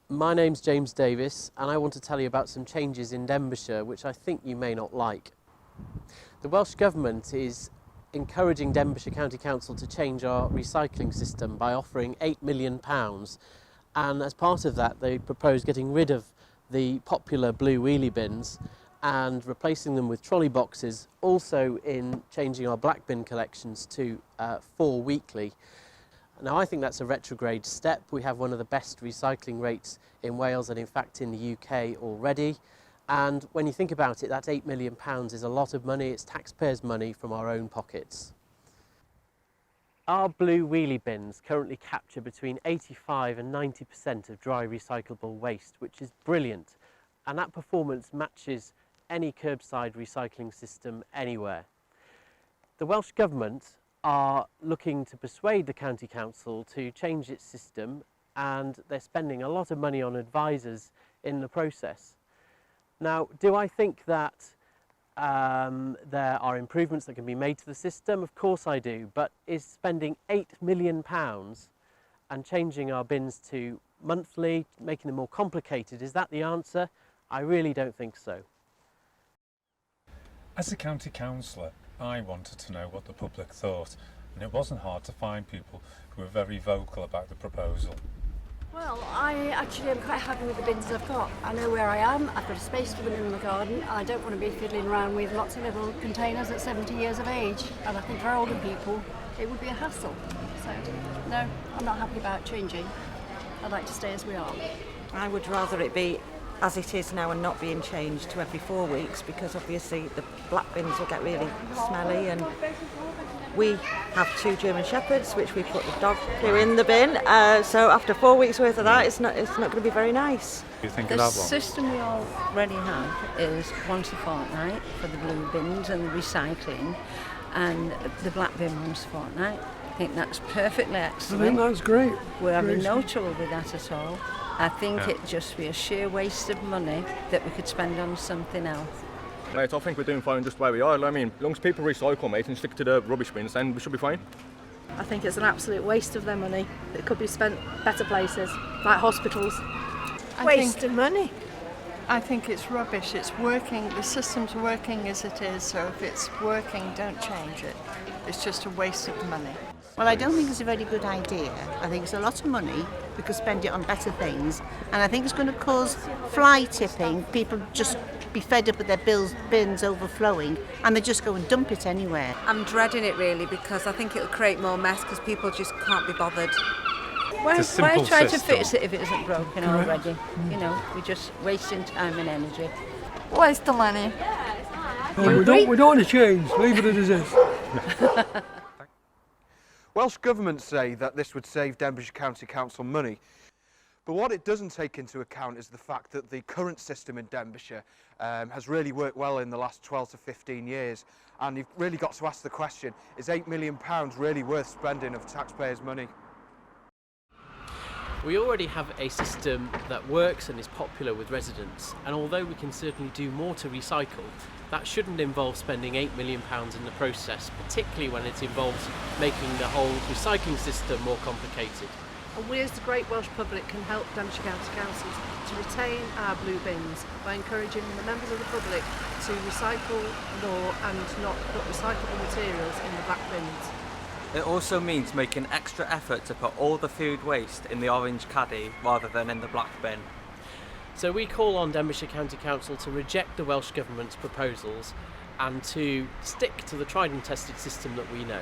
My name's James Davis and I want to tell you about some changes in Denbighshire which I think you may not like. The Welsh Government is encouraging Denbighshire County Council to change our recycling system by offering £8 million, and as part of that they propose getting rid of the popular blue wheelie bins and replacing them with trolley boxes, also in changing our black bin collections to 4 weekly. Now I think that's a retrograde step. We have one of the best recycling rates in Wales and in fact in the UK already. And when you think about it, that £8 million is a lot of money. It's taxpayers' money from our own pockets. Our blue wheelie bins currently capture between 85 and 90% of dry recyclable waste, which is brilliant. And that performance matches any curbside recycling system anywhere. The Welsh Government are looking to persuade the County Council to change its system, and they're spending a lot of money on advisors in the process. Now, do I think that there are improvements that can be made to the system? Of course I do, but is spending £8 million and changing our bins to monthly, making them more complicated, is that the answer? I really don't think so. As a county councillor, I wanted to know what the public thought, and it wasn't hard to find people who were very vocal about the proposal. Well, I actually am quite happy with the bins I've got. I know where I am, I've got a space for them in the garden. I don't want to be fiddling around with lots of little containers at 70 years of age, and I think for older people it would be a hassle. So, no, I'm not happy about changing. I'd like to stay as we are. I would rather it be as it is now and not being changed to every 4 weeks, because obviously the black bins will get really smelly, and we have 2 German Shepherds which we put the dog poo in the bin, so after 4 weeks worth of that it's not going to be very nice. Do you think The of that one? system we already have is once a fortnight for the blue bins and the recycling, and the black bin once a fortnight. I think that's perfectly excellent. I think that's great. We're having no trouble with that at all. I think it'd just be a sheer waste of money that we could spend on something else. Mate, I think we're doing fine just where we are. I mean, as long as people recycle, mate, and stick to the rubbish bins, then we should be fine. I think it's an absolute waste of their money. It could be spent better places, like hospitals. Waste of money. I think it's rubbish. It's working, the system's working as it is, so if it's working, don't change it. It's just a waste of money. Well, I don't think it's a very good idea. I think it's a lot of money. We could spend it on better things. And I think it's going to cause fly tipping. People just be fed up with their bins overflowing, and they just go and dump it anywhere. I'm dreading it really, because I think it'll create more mess because people just can't be bothered. Why try to system. fix it if it isn't broken already? You know, we're just wasting time and energy. Waste of money. We don't want to change, leave it as it is. Welsh Government say that this would save Denbighshire County Council money, but what it doesn't take into account is the fact that the current system in Denbighshire has really worked well in the last 12 to 15 years, and you've really got to ask the question, is £8 million really worth spending of taxpayers' money? We already have a system that works and is popular with residents, and although we can certainly do more to recycle, that shouldn't involve spending £8 million in the process, particularly when it involves making the whole recycling system more complicated. And we as the great Welsh public can help Denbighshire County Councils to retain our blue bins by encouraging the members of the public to recycle more and not put recyclable materials in the black bins. It also means making extra effort to put all the food waste in the orange caddy rather than in the black bin. So we call on Denbighshire County Council to reject the Welsh Government's proposals and to stick to the tried and tested system that we know.